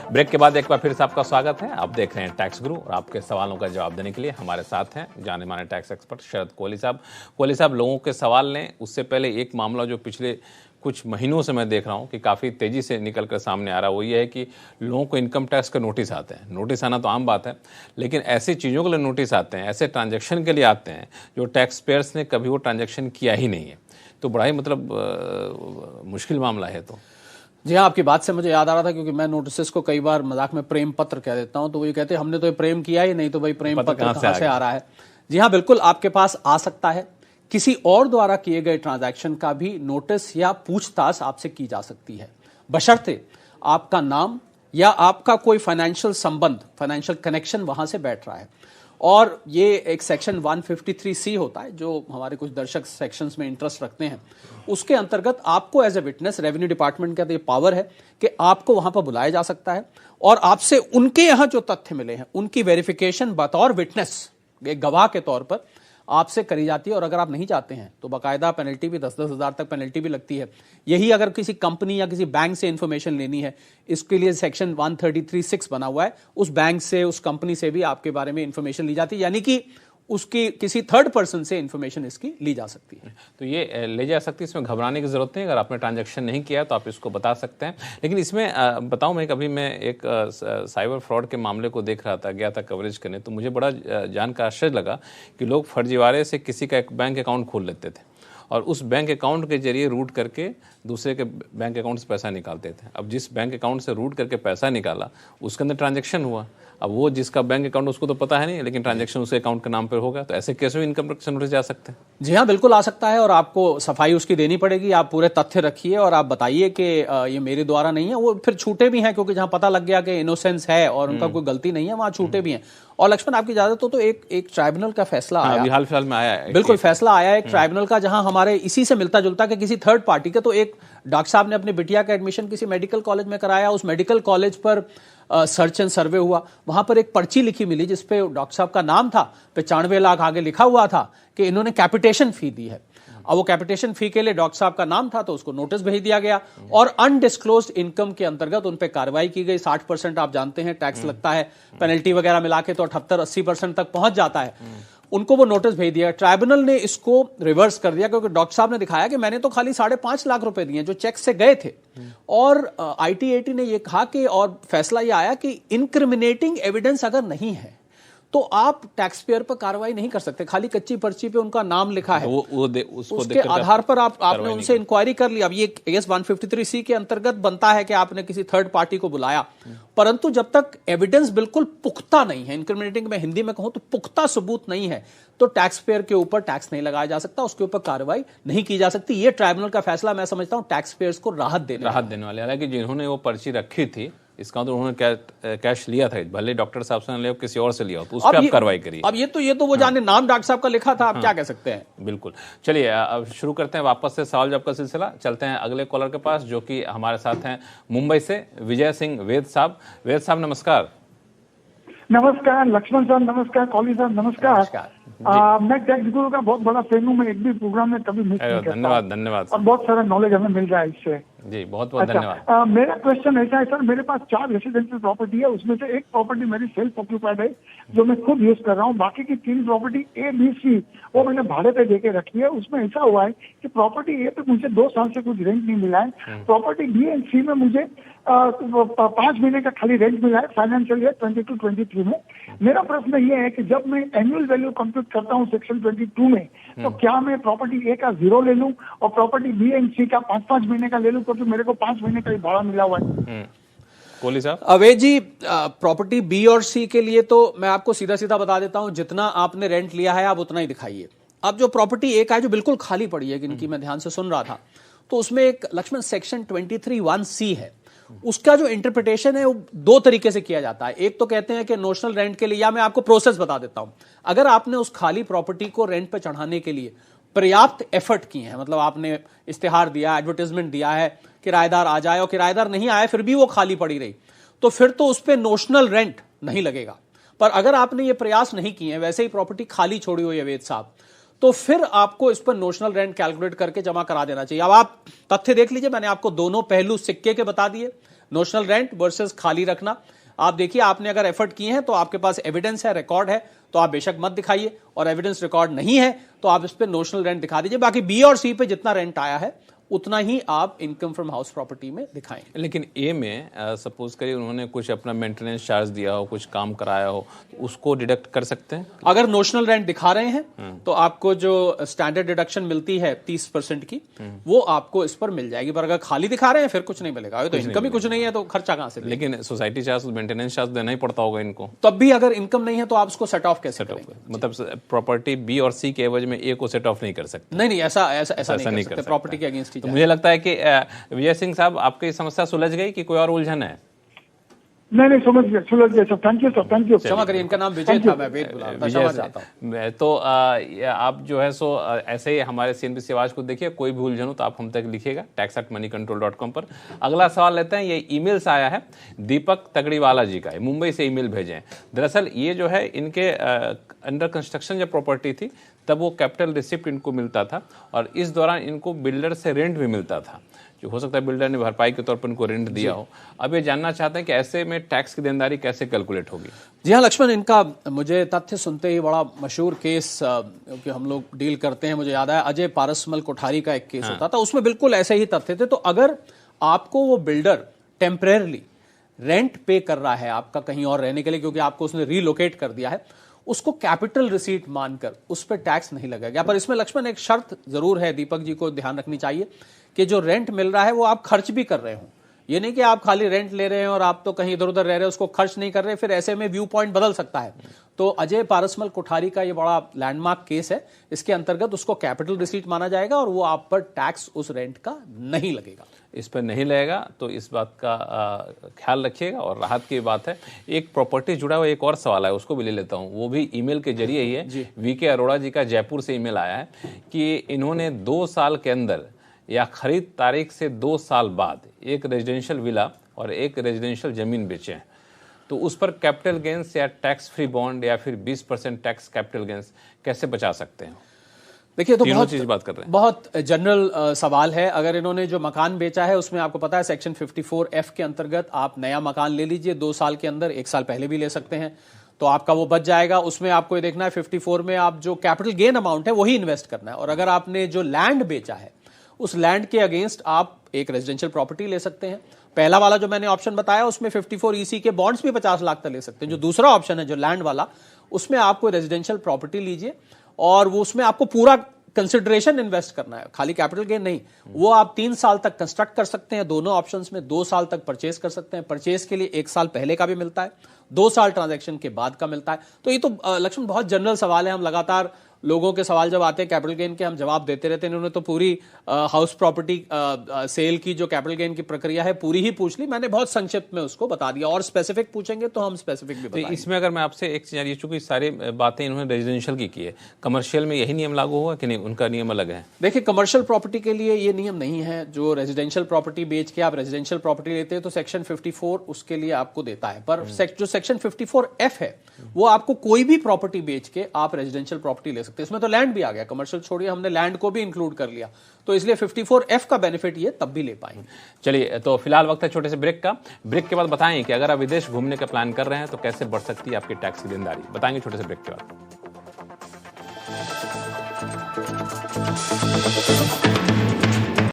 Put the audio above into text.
Break के बाद एक बार फिर से आपका स्वागत है। आप देख रहे हैं टैक्स गुरु और आपके सवालों का जवाब देने के लिए हमारे साथ हैं जाने माने टैक्स एक्सपर्ट शरद कोहली साहब। कोहली साहब, लोगों के सवाल लें उससे पहले एक मामला जो पिछले कुछ महीनों से मैं देख रहा हूं कि काफ़ी तेज़ी से निकल कर सामने आ रहा है, वो ये है कि लोगों को इनकम टैक्स का नोटिस आते हैं। नोटिस आना तो आम बात है, लेकिन ऐसी चीज़ों के लिए नोटिस आते हैं, ऐसे ट्रांजैक्शन के लिए आते हैं जो टैक्स पेयर्स ने कभी वो ट्रांजैक्शन किया ही नहीं है। तो बड़ा ही मुश्किल मामला है। तो जी हाँ, आपकी बात से मुझे याद आ रहा था, क्योंकि मैं नोटिस को कई बार मजाक में प्रेम पत्र कह देता हूं, तो वो ये कहते हैं हमने तो ये प्रेम किया ही नहीं, तो भाई प्रेम पत्र कहां से आ रहा है। जी हाँ, बिल्कुल आपके पास आ सकता है। किसी और द्वारा किए गए ट्रांजैक्शन का भी नोटिस या पूछताछ आपसे की जा सकती है, बशर्ते आपका नाम या आपका कोई फाइनेंशियल संबंध, फाइनेंशियल कनेक्शन वहां से बैठ रहा है। और ये एक सेक्शन 153C होता है, जो हमारे कुछ दर्शक सेक्शंस में इंटरेस्ट रखते हैं, उसके अंतर्गत आपको as a witness revenue department का ये पावर है कि आपको वहां पर बुलाया जा सकता है और आपसे उनके यहां जो तथ्य मिले हैं उनकी वेरिफिकेशन बतौर विटनेस, एक गवाह के तौर पर आपसे करी जाती है। और अगर आप नहीं चाहते हैं तो बाकायदा पेनल्टी भी 10-10 हज़ार तक पेनल्टी भी लगती है। यही अगर किसी कंपनी या किसी बैंक से इंफॉर्मेशन लेनी है, इसके लिए सेक्शन 133(6) बना हुआ है। उस बैंक से, उस कंपनी से भी आपके बारे में इंफॉर्मेशन ली जाती है, यानी कि उसकी किसी थर्ड पर्सन से इंफॉर्मेशन इसकी ली जा सकती है। तो ये ले जा सकती है, इसमें घबराने की जरूरत नहीं। अगर आपने ट्रांजैक्शन नहीं किया तो आप इसको बता सकते हैं। लेकिन इसमें बताऊं, मैं कभी मैं एक साइबर फ्रॉड के मामले को देख रहा था, गया था कवरेज करने, तो मुझे बड़ा जानकर आश्चर्य लगा कि लोग फर्जीवाड़े से किसी का एक बैंक अकाउंट खोल लेते थे और उस बैंक अकाउंट के जरिए रूट करके दूसरे के बैंक अकाउंट से पैसा निकालते थे। अब जिस बैंक अकाउंट से रूट करके पैसा निकाला उसके अंदर ट्रांजैक्शन हुआ। अब वो जिसका बैंक अकाउंट उसको तो पता है नहीं, लेकिन ट्रांजैक्शन उसके अकाउंट के नाम पर होगा। तो ऐसे केस में इनकम टैक्स नोटिस जा सकते हैं। जी हाँ, बिल्कुल आ सकता है और आपको सफाई उसकी देनी पड़ेगी। आप पूरे तथ्य रखिए और आप बताइए कि ये मेरे द्वारा नहीं है। वो फिर छूटे भी हैं, क्योंकि जहां पता लग गया कि इनोसेंस है और उनका कोई गलती नहीं है, वहां छूटे भी हैं। और लक्ष्मण, आपकी इजाजत हो तो एक ट्राइब्यूनल का फैसला आया, हाल फिलहाल में आया है। बिल्कुल फैसला आया एक ट्राइब्यूनल का, जहां हमारे इसी से मिलता जुलता कि किसी थर्ड पार्टी का, तो एक डॉक्टर साहब ने अपने बिटिया का एडमिशन किसी मेडिकल कॉलेज में कराया। उस मेडिकल कॉलेज पर सर्च एंड सर्वे हुआ, वहां पर एक पर्ची लिखी मिली जिसपे डॉक्टर साहब का नाम था, 95 लाख आगे लिखा हुआ था कि इन्होंने कैपिटेशन फी दी है। अब वो कैपिटेशन फी के लिए डॉक्टर साहब का नाम था, तो उसको नोटिस भेज दिया गया और अनडिस्क्लोज्ड इनकम के अंतर्गत उन पे कार्रवाई की गई। 60% आप जानते हैं टैक्स लगता है, पेनल्टी वगैरह मिला के तो 78-80% तक पहुंच जाता है। उनको वो नोटिस भेज दिया। ट्राइब्यूनल ने इसको रिवर्स कर दिया, क्योंकि डॉक्टर साहब ने दिखाया कि मैंने तो खाली 5.5 लाख रुपए दिए जो चेक से गए थे। और ITAT ने ये कहा कि, और फैसला ये आया कि इनक्रिमिनेटिंग एविडेंस अगर नहीं है तो आप टैक्स पेयर पर कार्रवाई नहीं कर सकते। खाली कच्ची पर्ची पे उनका नाम लिखा है, उसके आधार पर आपने उनसे इंक्वायरी कर ली। अब ये केस 153C के अंतर्गत बनता है कि आपने किसी थर्ड पार्टी को बुलाया, परंतु जब तक एविडेंस बिल्कुल पुख्ता नहीं है, इनक्रिमिनेटिंग में हिंदी में कहूं तो पुख्ता सबूत नहीं है, तो टैक्स पेयर के ऊपर टैक्स नहीं लगाया जा सकता, उसके ऊपर कार्रवाई नहीं की जा सकती। ये ट्राइब्यूनल का फैसला मैं समझता हूं टैक्स पेयर्स को राहत देने वाले। हालांकि जिन्होंने वो पर्ची रखी थी, इसका तो उन्होंने कैश लिया था, भले डॉक्टर साहब से लिया किसी और से लिया, तो उस पर आप कार्रवाई करिए। अब ये तो वो जाने नाम डॉक्टर साहब का लिखा था, आप क्या कह सकते हैं। बिल्कुल, चलिए अब शुरू करते हैं वापस से सवाल जवाब का सिलसिला। चलते हैं अगले कॉलर के पास, जो कि हमारे साथ हैं मुंबई से विजय सिंह वेद साहब। वेद साहब नमस्कार। नमस्कार लक्ष्मण साहब, नमस्कार कोहली साहब, नमस्कार। मैं टैक्स गुरु का बहुत बड़ा फैन हूँ, मैं एक भी प्रोग्राम में कभी मिस नहीं करता। धन्यवाद। और बहुत सारा नॉलेज हमें मिल रहा है इससे। जी, बहुत धन्यवाद। मेरा क्वेश्चन ऐसा है सर, मेरे पास 4 रेसिडेंशियल प्रॉपर्टी है, उसमें से एक प्रॉपर्टी मेरी सेल्फ ऑक्यूपाइड है जो मैं खुद यूज कर रहा हूँ। बाकी की 3 प्रॉपर्टी A, B, C वो मैंने भाड़े पे देके रखी है। उसमें ऐसा हुआ है कि प्रॉपर्टी A पे मुझे 2 साल से कुछ रेंट नहीं मिला है। प्रॉपर्टी B और C में मुझे 5 महीने का खाली रेंट मिला है फाइनेंशियल ईयर 22-23 में। मेरा प्रश्न ये है कि जब मैं एनुअल वैल्यू कंप्यूट करता हूँ सेक्शन 22 में, तो क्या मैं प्रॉपर्टी A का 0 ले लूं और प्रॉपर्टी B और C का 5-5 महीने का ले लूं, क्योंकि मेरे को 5 महीने का ही भाड़ा मिला हुआ है। कोहली साहब। अवैध जी, प्रॉपर्टी B और C के लिए तो मैं आपको सीधा सीधा बता देता हूं, जितना आपने रेंट लिया है आप उतना ही दिखाइए। अब जो प्रॉपर्टी A का है जो बिल्कुल खाली पड़ी है, जिनकी मैं ध्यान से सुन रहा था, तो उसमें एक लक्ष्मण सेक्शन 23(1)(c है। उसका जो इंटरप्रिटेशन है वो 2 तरीके से किया जाता है। एक तो कहते हैं कि नोशनल रेंट के लिए, या मैं आपको प्रोसेस बता देता हूं, अगर आपने उस खाली प्रॉपर्टी को रेंट पे चढ़ाने के लिए पर्याप्त एफर्ट किए हैं, मतलब आपने इश्तिहार दिया, एडवर्टाइजमेंट दिया है, किराएदार आ जाए, और किराएदार नहीं आए फिर भी वो खाली पड़ी रही, तो फिर तो उस पर नोशनल रेंट नहीं लगेगा। पर अगर आपने ये प्रयास नहीं किए हैं, वैसे ही प्रॉपर्टी खाली छोड़ी हुई है वेद साहब, तो फिर आपको इस पर नोशनल रेंट कैलकुलेट करके जमा करा देना चाहिए। अब आप तथ्य देख लीजिए, मैंने आपको दोनों पहलू सिक्के के बता दिए, नोशनल रेंट वर्सेस खाली रखना। आप देखिए, आपने अगर एफर्ट किए हैं तो आपके पास एविडेंस है, रिकॉर्ड है, तो आप बेशक मत दिखाइए, और एविडेंस रिकॉर्ड नहीं है तो आप इस पे नोशनल रेंट दिखा दीजिए। बाकी बी और सी पे जितना रेंट आया है उतना ही आप इनकम फ्रॉम हाउस प्रॉपर्टी में दिखाएंगे। लेकिन ए में सपोज करिए उन्होंने कुछ अपना मेंटेनेंस चार्ज दिया हो, कुछ काम कराया हो, तो उसको डिडक्ट कर सकते हैं? अगर नोशनल रेंट दिखा रहे हैं तो आपको जो स्टैंडर्ड डिडक्शन मिलती है 30% की, वो आपको इस पर मिल जाएगी। पर अगर खाली दिखा रहे हैं फिर कुछ नहीं मिलेगा। तो इनकम ही कुछ नहीं है तो खर्चा कहां से? लेकिन सोसाइटी चार्ज, मेंटेनेंस चार्ज देना ही पड़ता होगा इनको। तब भी अगर इनकम नहीं है तो आप उसको सेट ऑफ कैसे करेंगे? मतलब प्रॉपर्टी बी और सी के एवज में ए को सेट ऑफ नहीं कर सकते? नहीं, ऐसा नहीं कर सकते, प्रॉपर्टी के अगेंस्ट ही। तो मुझे लगता है कि विजय सिंह साहब, आपकी समस्या सुलझ गई कि कोई और उलझन है? नहीं, सुलझ गया sir. Thank you sir, thank you. क्षमा करिए, इनका नाम विजय था, मैं वेद बुला था, क्षमा चाहता हूं। तो आप जो है सो ऐसे ही हमारे CNBC आवाज को देखिए, कोई भी उलझन हो तो आप हम तक लिखिएगा tax@moneycontrol.com पर। अगला सवाल लेते हैं, ये ईमेल से आया है दीपक तगड़ीवाला जी का, मुंबई से ईमेल भेजे हैं। दरअसल ये जो है इनके अंडर कंस्ट्रक्शन जब प्रॉपर्टी थी तब वो कैपिटल रिसिप्ट इनको मिलता था, और इस दौरान इनको बिल्डर से रेंट भी मिलता था, जो हो सकता है बिल्डर ने भरपाई के तौर पर इनको रेंट दिया हो। अब ये जानना चाहते हैं कि ऐसे में टैक्स की देनदारी कैसे कैलकुलेट होगी? जी हाँ लक्ष्मण, इनका मुझे तथ्य सुनते ही बड़ा मशहूर केस कि हम लोग डील करते हैं, मुझे याद आया अजय पारसमल कोठारी का एक केस होता था, उसमें बिल्कुल ऐसे ही तथ्य थे। तो अगर आपको वो बिल्डर टेम्परेरली रेंट पे कर रहा है आपका कहीं और रहने के लिए, क्योंकि आपको उसने रीलोकेट कर दिया है, उसको कैपिटल रिसीट मानकर उस पर टैक्स नहीं लगेगा। पर इसमें लक्ष्मण एक शर्त जरूर है, दीपक जी को ध्यान रखनी चाहिए कि जो रेंट मिल रहा है वो आप खर्च भी कर रहे हो। ये नहीं कि आप खाली रेंट ले रहे हैं और आप तो कहीं इधर उधर रह रहे हैं, उसको खर्च नहीं कर रहे, फिर ऐसे में व्यू पॉइंट बदल सकता है। तो अजय पारसमल कोठारी का ये बड़ा लैंडमार्क केस है, इसके अंतर्गत उसको कैपिटल रिसीट माना जाएगा और वो आप पर टैक्स उस रेंट का नहीं लगेगा। इस पर नहीं लगेगा, तो इस बात का ख्याल रखिएगा। और राहत की बात है, एक प्रॉपर्टी जुड़ा हुआ एक और सवाल है, उसको भी ले लेता हूँ, वो भी ईमेल के जरिए ही है। वीके अरोड़ा जी का जयपुर से ईमेल आया है कि इन्होंने 2 साल के अंदर या खरीद तारीख से 2 साल बाद एक रेजिडेंशियल विला और एक रेजिडेंशियल जमीन बेचे हैं, तो उस पर कैपिटल गेंस या टैक्स फ्री बॉन्ड या फिर 20% टैक्स कैपिटल गेंस कैसे बचा सकते हैं? देखिए, तो बहुत जनरल सवाल है। अगर इन्होंने जो मकान बेचा है उसमें आपको पता है सेक्शन 54F के अंतर्गत आप नया मकान ले लीजिए 2 साल के अंदर, 1 साल पहले भी ले सकते हैं, तो आपका वो बच जाएगा। उसमें आपको ये देखना है 54 में आप जो कैपिटल गेन अमाउंट है वही इन्वेस्ट करना है। और अगर आपने जो लैंड बेचा है उस लैंड के अगेंस्ट आप एक रेजिडेंशियल प्रॉपर्टी ले सकते हैं। पहला वाला जो मैंने ऑप्शन बताया उसमें 54EC के बॉन्ड्स भी 50 लाख तक ले सकते हैं। जो दूसरा ऑप्शन है जो लैंड वाला, उसमें आपको रेजिडेंशियल प्रॉपर्टी लीजिए और वो उसमें आपको पूरा कंसिडरेशन इन्वेस्ट करना है, खाली कैपिटल गेन नहीं। वो आप 3 साल तक कंस्ट्रक्ट कर सकते हैं दोनों ऑप्शंस में, 2 साल तक परचेज कर सकते हैं। परचेज के लिए 1 साल पहले का भी मिलता है, 2 साल ट्रांजैक्शन के बाद का मिलता है। तो ये तो लक्ष्मण बहुत जनरल सवाल है, हम लगातार लोगों के सवाल जब आते हैं कैपिटल गेन के हम जवाब देते रहते हैं। इन्होंने तो पूरी हाउस प्रॉपर्टी सेल की जो कैपिटल गेन की प्रक्रिया है पूरी ही पूछ ली, मैंने बहुत संक्षिप्त में उसको बता दिया। और स्पेसिफिक पूछेंगे तो हम स्पेसिफिक भी बताएंगे। तो इसमें अगर मैं आपसे एक चीज, ये चूंकि सारी बातें इन्होंने रेजिडेंशियल की है, कमर्शियल में यही नियम लागू होगा कि नहीं, उनका नियम अलग है? देखिए, कमर्शियल प्रॉपर्टी के लिए ये नियम नहीं है। जो रेजिडेंशियल प्रॉपर्टी बेच के आप रेजिडेंशियल प्रॉपर्टी लेते हैं तो सेक्शन 54 उसके लिए आपको देता है। पर जो सेक्शन 54F है वो आपको कोई भी प्रॉपर्टी बेच के आप रेजिडेंशियल प्रॉपर्टी ले सकते हैं। इसमें तो लैंड भी आ गया, कमर्शियल छोड़िए, हमने लैंड को भी इंक्लूड कर लिया, तो इसलिए 54F का बेनिफिट ये तब भी ले पाएंगे। चलिए, तो फिलहाल वक्त है छोटे से ब्रेक का। ब्रेक के बाद बताएं कि अगर आप विदेश घूमने का प्लान कर रहे हैं तो कैसे बढ़ सकती है आपकी टैक्स की देनदारी, बताएंगे छोटे से ब्रेक के बाद।